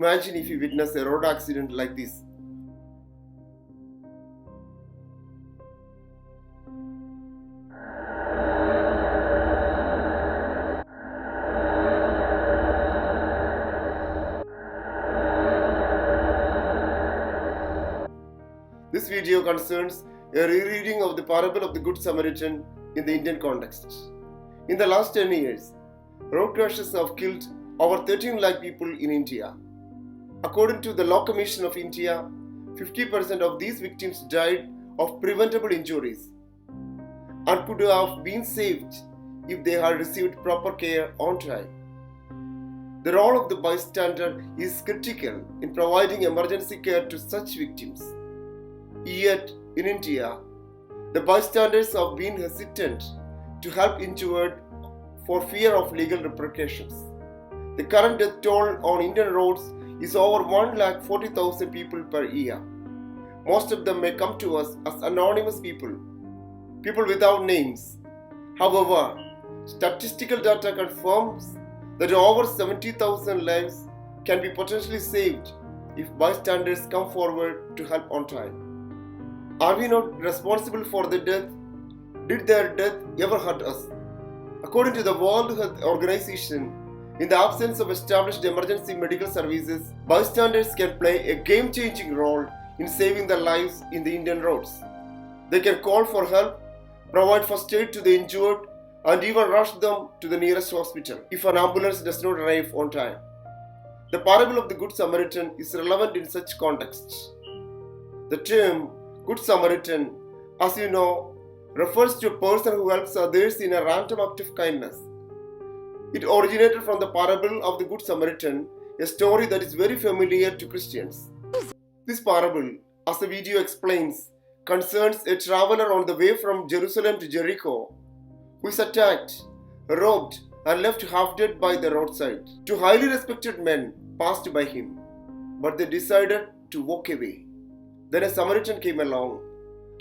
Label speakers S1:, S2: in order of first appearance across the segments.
S1: Imagine if you witness a road accident like this. This video concerns a rereading of the parable of the Good Samaritan in the Indian context. In the last 10 years, road crashes have killed over 13 lakh people in India. According to the Law Commission of India, 50% of these victims died of preventable injuries and could have been saved if they had received proper care on time. The role of the bystander is critical in providing emergency care to such victims. Yet, in India, the bystanders have been hesitant to help injured for fear of legal repercussions. The current death toll on Indian roads is over 140,000 people per year. Most of them may come to us as anonymous people without names. However, statistical data confirms that over 70,000 lives can be potentially saved if bystanders come forward to help on time. Are we not responsible for their death? Did their death ever hurt us? According to the World Health Organization, in the absence of established emergency medical services, bystanders can play a game-changing role in saving the lives in the Indian roads. They can call for help, provide first aid to the injured, and even rush them to the nearest hospital if an ambulance does not arrive on time. The parable of the Good Samaritan is relevant in such contexts. The term Good Samaritan, as you know, refers to a person who helps others in a random act of kindness. It originated from the parable of the Good Samaritan, a story that is very familiar to Christians. This parable, as the video explains, concerns a traveler on the way from Jerusalem to Jericho who is attacked, robbed, and left half dead by the roadside. Two highly respected men passed by him, but they decided to walk away. Then a Samaritan came along.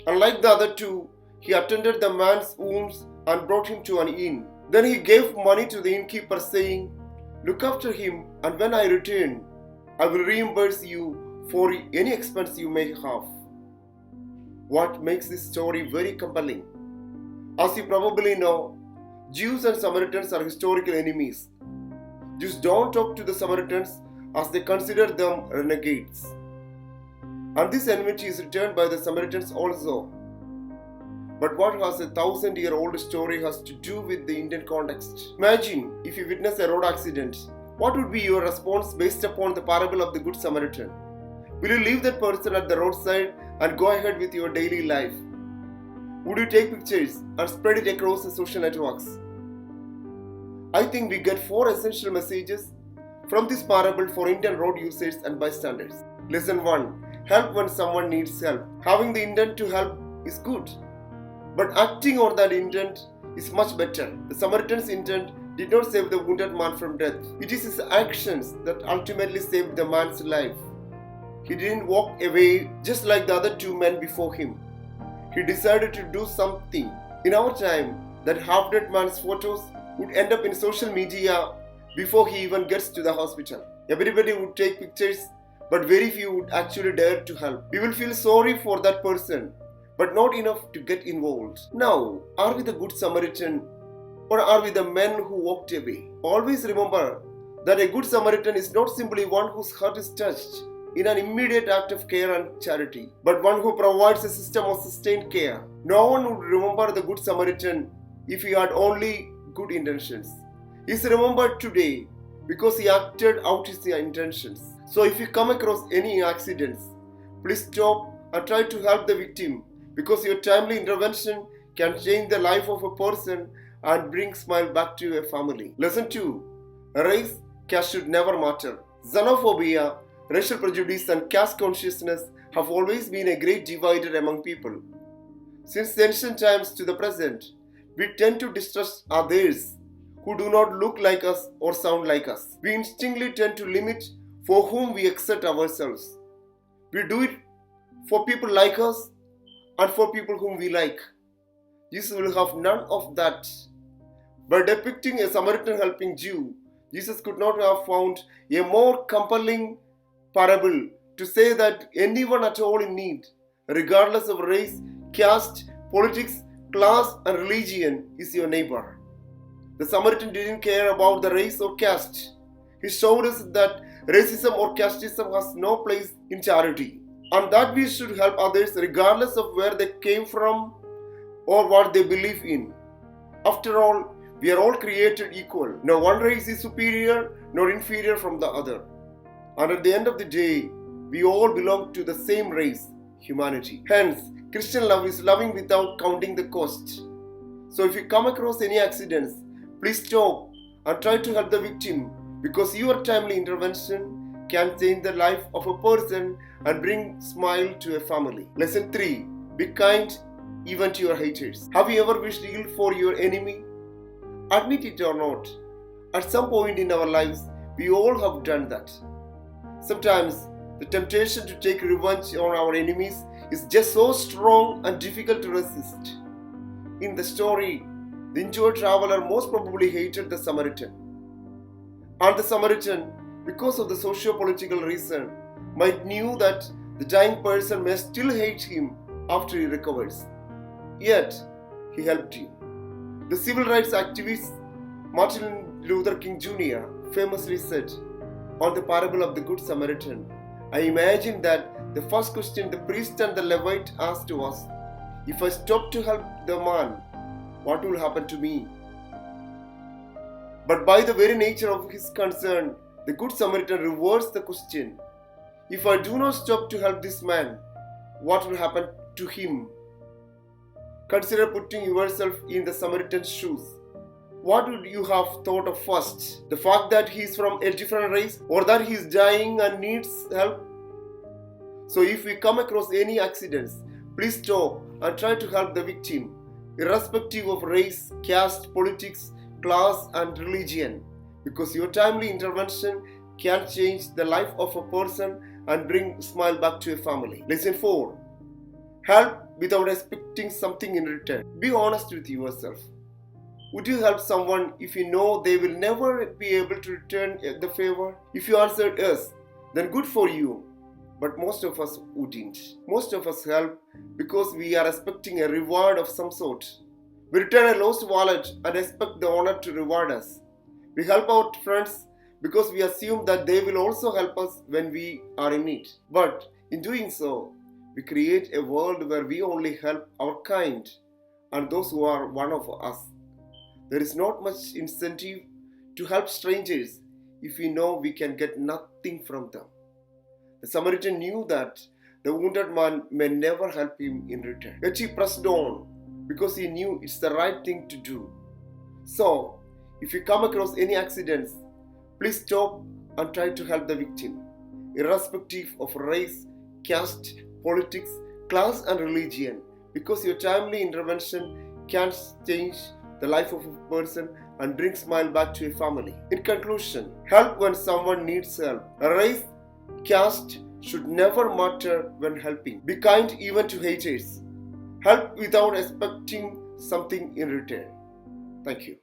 S1: Unlike the other two, he attended the man's wounds and brought him to an inn. Then he gave money to the innkeeper, saying, "Look after him, and when I return, I will reimburse you for any expense you may have." What makes this story very compelling? As you probably know, Jews and Samaritans are historical enemies. Jews don't talk to the Samaritans as they consider them renegades. And this enmity is returned by the Samaritans also. But what has a 1,000-year-old story has to do with the Indian context? Imagine if you witness a road accident. What would be your response based upon the parable of the Good Samaritan? Will you leave that person at the roadside and go ahead with your daily life? Would you take pictures and spread it across the social networks? I think we get 4 essential messages from this parable for Indian road users and bystanders. Lesson 1. Help when someone needs help. Having the intent to help is good, but acting on that intent is much better. The Samaritan's intent did not save the wounded man from death. It is his actions that ultimately saved the man's life. He didn't walk away just like the other 2 men before him. He decided to do something. In our time, that half-dead man's photos would end up in social media before he even gets to the hospital. Everybody would take pictures, but very few would actually dare to help. We will feel sorry for that person, but not enough to get involved. Now, are we the Good Samaritan, or are we the men who walked away? Always remember that a Good Samaritan is not simply one whose heart is touched in an immediate act of care and charity, but one who provides a system of sustained care. No one would remember the Good Samaritan if he had only good intentions. He is remembered today because he acted out his intentions. So if you come across any accidents, please stop and try to help the victim, because your timely intervention can change the life of a person and bring smile back to a family. Lesson 2. Race, caste should never matter. Xenophobia, racial prejudice and caste consciousness have always been a great divider among people. Since ancient times to the present, we tend to distrust others who do not look like us or sound like us. We instinctively tend to limit for whom we accept ourselves. We do it for people like us and for people whom we like. Jesus will have none of that. By depicting a Samaritan helping Jew, Jesus could not have found a more compelling parable to say that anyone at all in need, regardless of race, caste, politics, class, and religion, is your neighbor. The Samaritan didn't care about the race or caste. He showed us that racism or casteism has no place in charity, and that we should help others regardless of where they came from or what they believe in. After all, we are all created equal. No one race is superior nor inferior from the other. And at the end of the day, we all belong to the same race, humanity. Hence, Christian love is loving without counting the cost. So if you come across any accidents, please stop and try to help the victim, because your timely intervention can change the life of a person and bring smile to a family. Lesson 3. Be kind even to your haters. Have you ever wished ill for your enemy? Admit it or not, at some point in our lives, we all have done that. Sometimes the temptation to take revenge on our enemies is just so strong and difficult to resist. In the story, the injured traveler most probably hated the Samaritan. And the Samaritan, because of the socio-political reason, might knew that the dying person may still hate him after he recovers. Yet, he helped him. The civil rights activist Martin Luther King Jr. famously said on the parable of the Good Samaritan, "I imagine that the first question the priest and the Levite asked was, if I stop to help the man, what will happen to me?" But by the very nature of his concern, the Good Samaritan reversed the question, if I do not stop to help this man, what will happen to him? Consider putting yourself in the Samaritan's shoes. What would you have thought of first? The fact that he is from a different race, or that he is dying and needs help? So if we come across any accidents, please stop and try to help the victim, irrespective of race, caste, politics, class, and religion, because your timely intervention can change the life of a person and bring a smile back to a family. Lesson 4. Help without expecting something in return. Be honest with yourself. Would you help someone if you know they will never be able to return the favor? If you answered yes, then good for you. But most of us wouldn't. Most of us help because we are expecting a reward of some sort. We return a lost wallet and expect the owner to reward us. We help our friends because we assume that they will also help us when we are in need. But in doing so, we create a world where we only help our kind and those who are one of us. There is not much incentive to help strangers if we know we can get nothing from them. The Samaritan knew that the wounded man may never help him in return. Yet he pressed on because he knew it's the right thing to do. So, if you come across any accidents, please stop and try to help the victim, irrespective of race, caste, politics, class, and religion, because your timely intervention can change the life of a person and bring smile back to a family. In conclusion, help when someone needs help. Race, caste should never matter when helping. Be kind even to haters. Help without expecting something in return. Thank you.